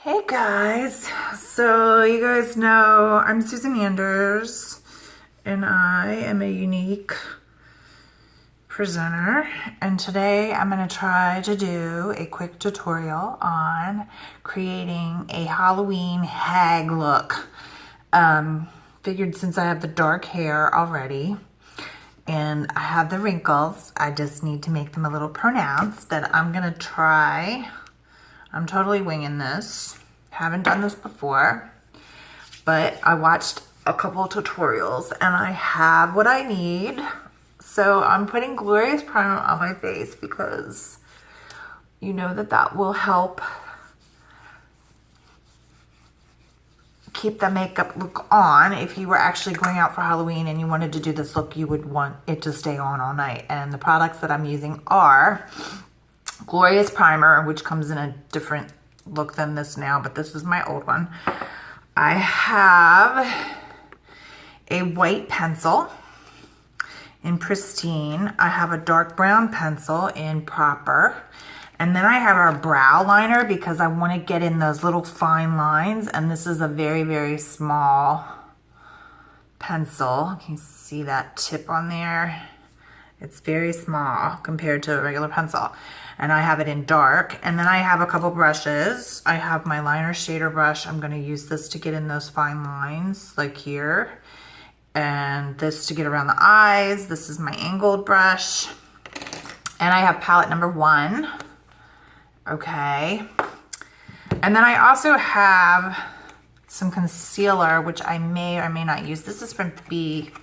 Hey guys, so you guys know I'm Susan Anders and I am a Younique presenter, and today I'm going to try to do a quick tutorial on creating a Halloween hag look. Figured since I have the dark hair already and I have the wrinkles, I just need to make them a little pronounced. That I'm going to try. I'm totally winging this. Haven't done this before, but I watched a couple of tutorials and I have what I need. So I'm putting Glorious Primer on my face because you know that will help keep the makeup look on. If you were actually going out for Halloween and you wanted to do this look, you would want it to stay on all night. And the products that I'm using are Glorious Primer, which comes in a different look than this now, but this is my old one. I have a white pencil in Pristine. I have a dark brown pencil in Proper. And then I have our brow liner because I want to get in those little fine lines. And this is a very, very small pencil. Can you see that tip on there? It's very small compared to a regular pencil. And I have it in dark. And then I have a couple brushes. I have my liner shader brush. I'm going to use this to get in those fine lines, like here. And this to get around the eyes. This is my angled brush. And I have palette number 1. Okay. And then I also have some concealer, which I may or may not use. This is from BH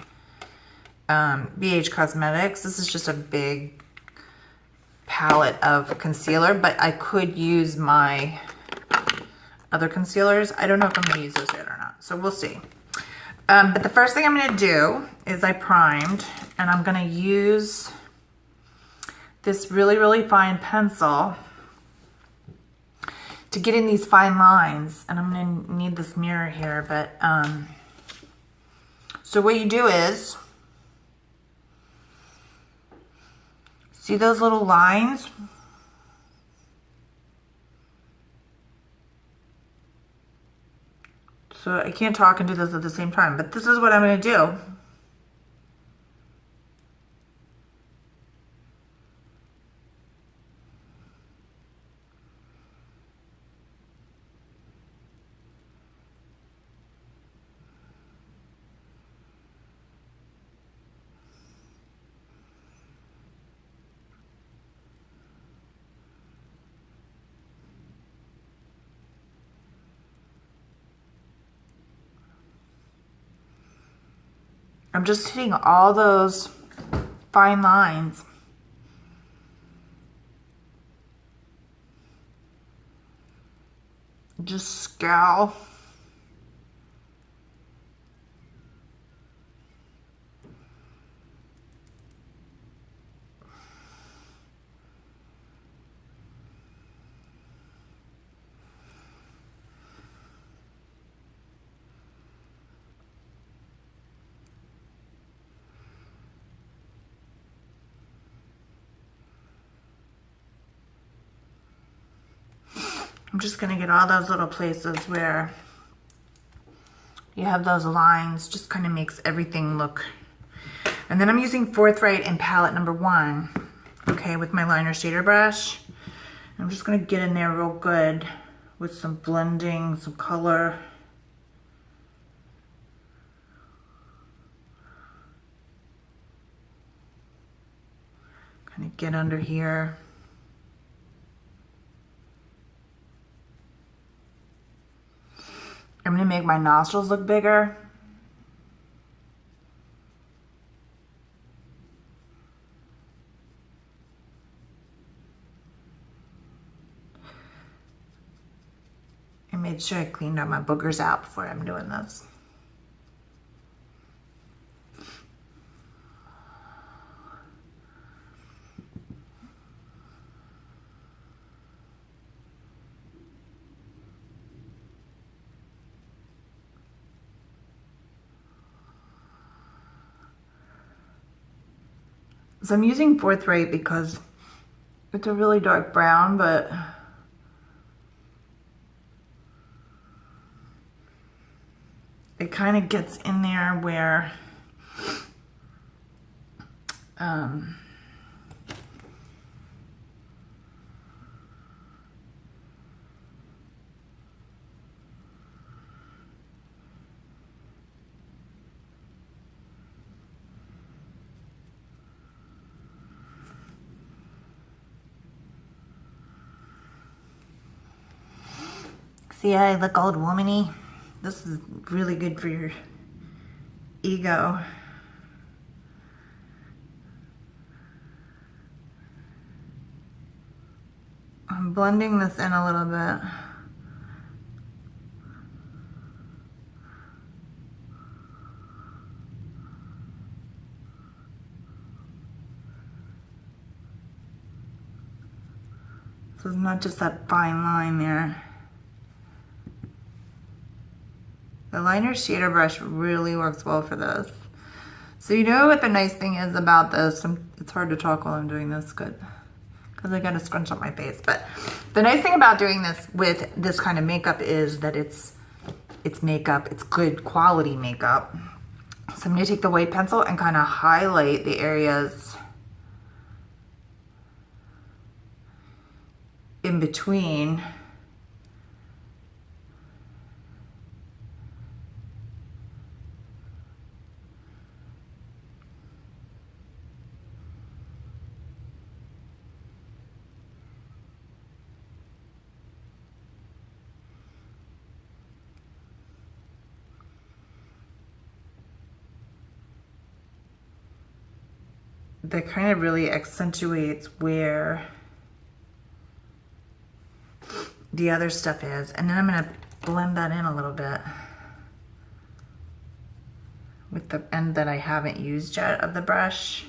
Cosmetics. This is just a big palette of concealer, but I could use my other concealers. I don't know if I'm going to use those yet or not, so we'll see. But the first thing I'm going to do is I primed, and I'm going to use this really, really fine pencil to get in these fine lines. And I'm going to need this mirror here, but so what you do is, see those little lines? So I can't talk and do this at the same time, but this is what I'm going to do. I'm just hitting all those fine lines. Just scowl. I'm just going to get all those little places where you have those lines. Just kind of makes everything look. And then I'm using Forthright in palette number 1, okay, with my liner shader brush. I'm just going to get in there real good with some blending, some color. Kind of get under here. I'm going to make my nostrils look bigger. I made sure I cleaned all my boogers out before I'm doing this. So I'm using Forthright because it's a really dark brown, but it kind of gets in there where see, I look old womany. This is really good for your ego. I'm blending this in a little bit. So it's not just that fine line there. The liner shader brush really works well for this. So you know what the nice thing is about this? It's hard to talk while I'm doing this, good, because I gotta scrunch up my face. But the nice thing about doing this with this kind of makeup is that it's makeup, it's good quality makeup. So I'm gonna take the white pencil and kind of highlight the areas in between. That kind of really accentuates where the other stuff is. And then I'm gonna blend that in a little bit with the end that I haven't used yet of the brush.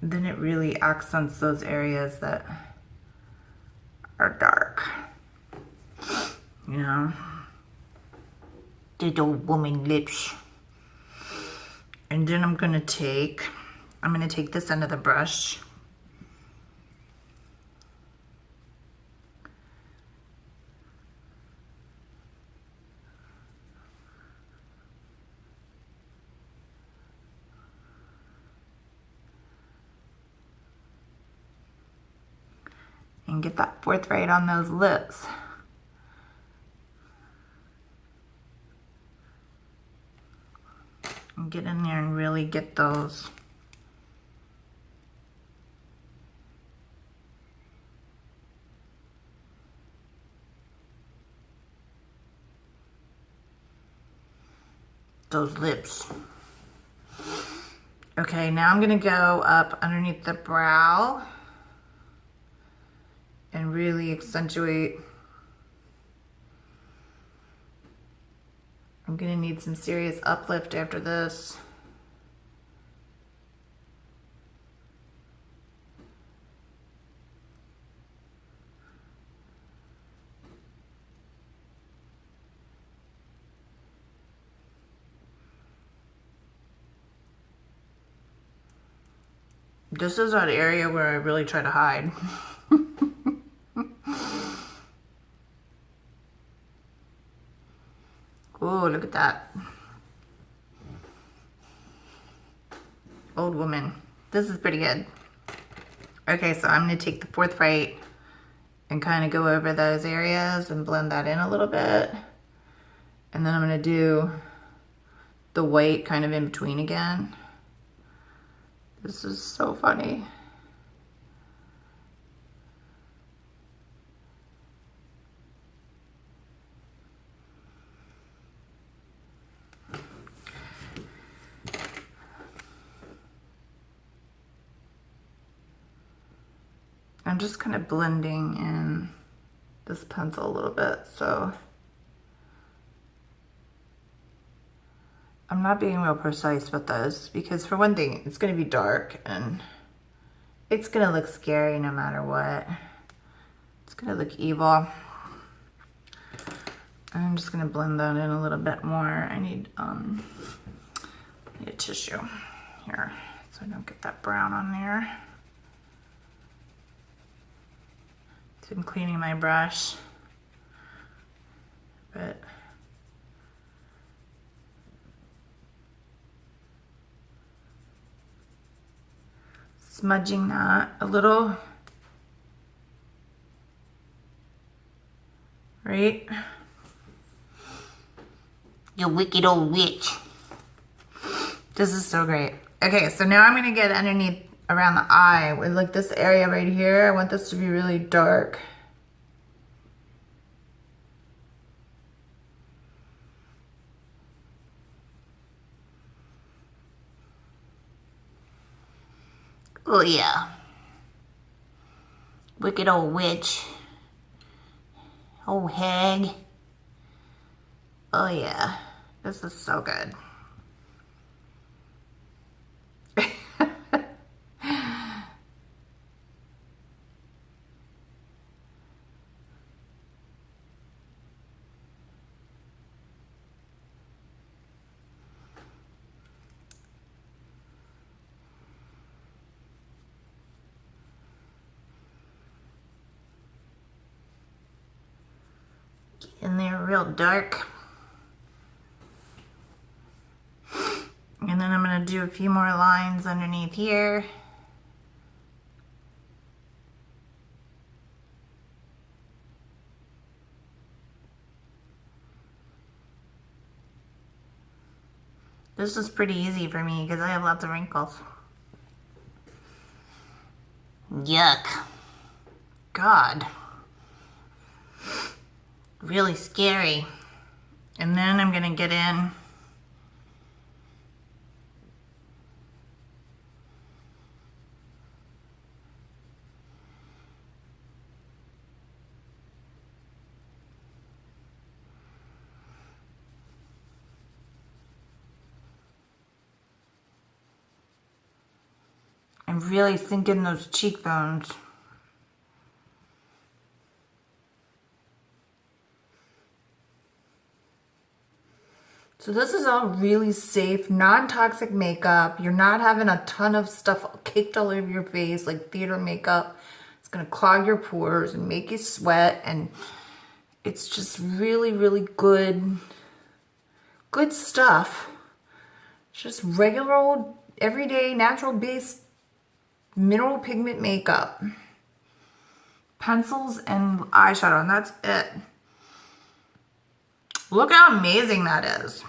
Then it really accents those areas that are dark, you know? Little woman lips. And then I'm gonna take this end of the brush and get that forthright on those lips. And get in there and really get those lips. Okay, now I'm gonna go up underneath the brow and really accentuate. I'm gonna need some serious uplift after this. This is that area where I really try to hide. Oh, look at that. Old woman. This is pretty good. Okay, so I'm gonna take the forthright and kind of go over those areas and blend that in a little bit. And then I'm gonna do the white kind of in between again. This is so funny. I'm just kind of blending in this pencil a little bit, so I'm not being real precise with this because for one thing, it's gonna be dark and it's gonna look scary no matter what. It's gonna look evil. I'm just gonna blend that in a little bit more. I need a tissue here so I don't get that brown on there. So I'm cleaning my brush, but smudging that a little, right? You wicked old witch. This is so great. Okay, so now I'm gonna get underneath around the eye with like this area right here. I want this to be really dark. Oh yeah. Wicked old witch. Oh hag. Oh yeah. This is so good. Get in there real dark. And then I'm gonna do a few more lines underneath here. This is pretty easy for me because I have lots of wrinkles. Yuck. God. Really scary. And then I'm gonna get in and really sink in those cheekbones. So this is all really safe, non-toxic makeup. You're not having a ton of stuff caked all over your face like theater makeup. It's gonna clog your pores and make you sweat, and it's just really, really good stuff. It's just regular old, everyday, natural based mineral pigment makeup. Pencils and eyeshadow, and that's it. Look how amazing that is.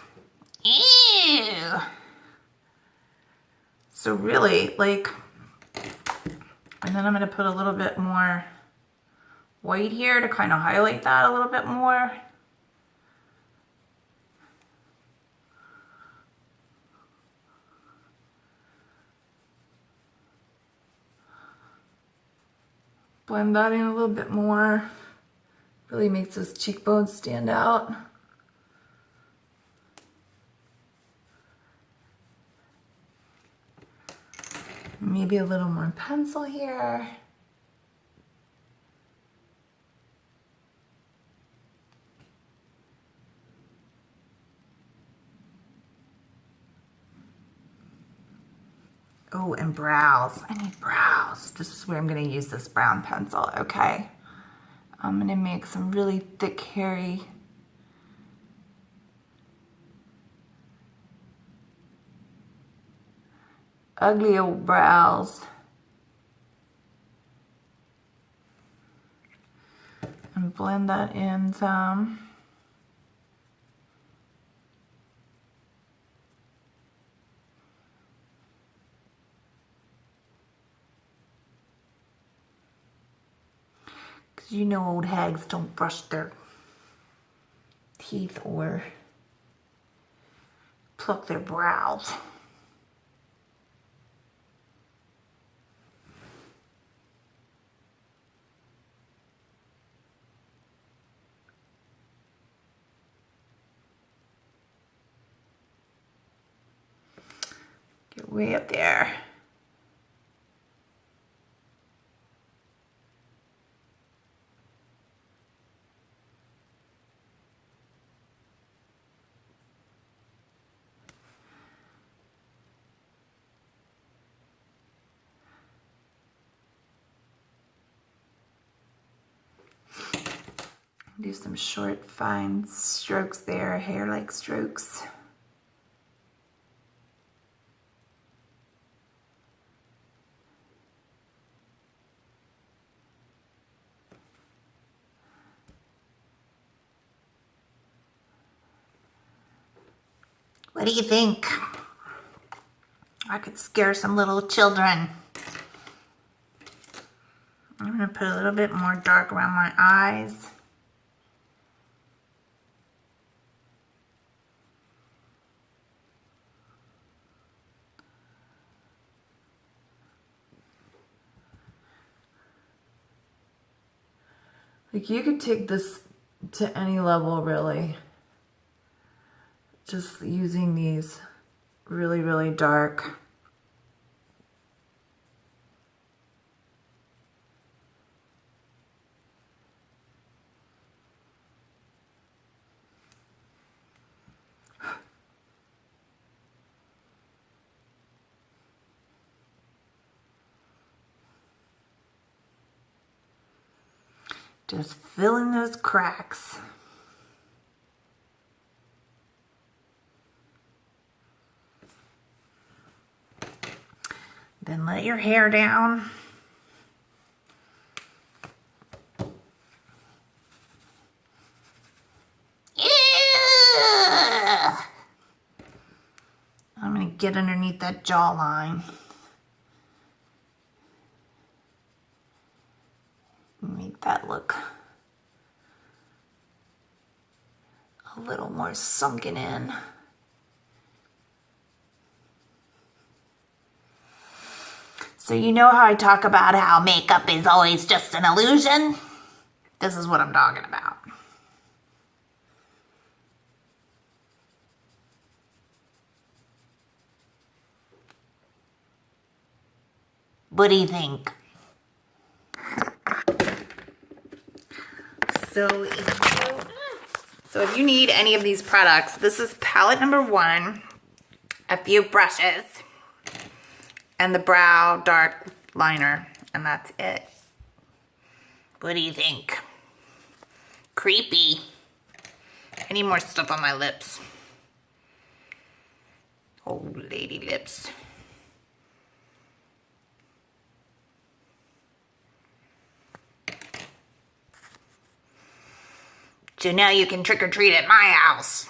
Ew. So really, like, and then I'm gonna put a little bit more white here to kind of highlight that a little bit more. Blend that in a little bit more. Really makes those cheekbones stand out. Maybe a little more pencil here. Oh, and brows. I need brows. This is where I'm going to use this brown pencil, okay? I'm going to make some really thick, hairy ugly old brows. And blend that in some. Because you know old hags don't brush their teeth or pluck their brows. Get way up there. Do some short, fine strokes there, hair-like strokes. What do you think? I could scare some little children. I'm gonna put a little bit more dark around my eyes. Like, you could take this to any level, really. Just using these really, really dark. Just filling those cracks. Then let your hair down. I'm gonna get underneath that jawline. Make that look a little more sunken in. So you know how I talk about how makeup is always just an illusion? This is what I'm talking about. What do you think? So if you need any of these products, this is palette number 1, a few brushes, and the brow dark liner, and that's it. What do you think? Creepy. I need more stuff on my lips. Oh, lady lips. So now you can trick or treat at my house.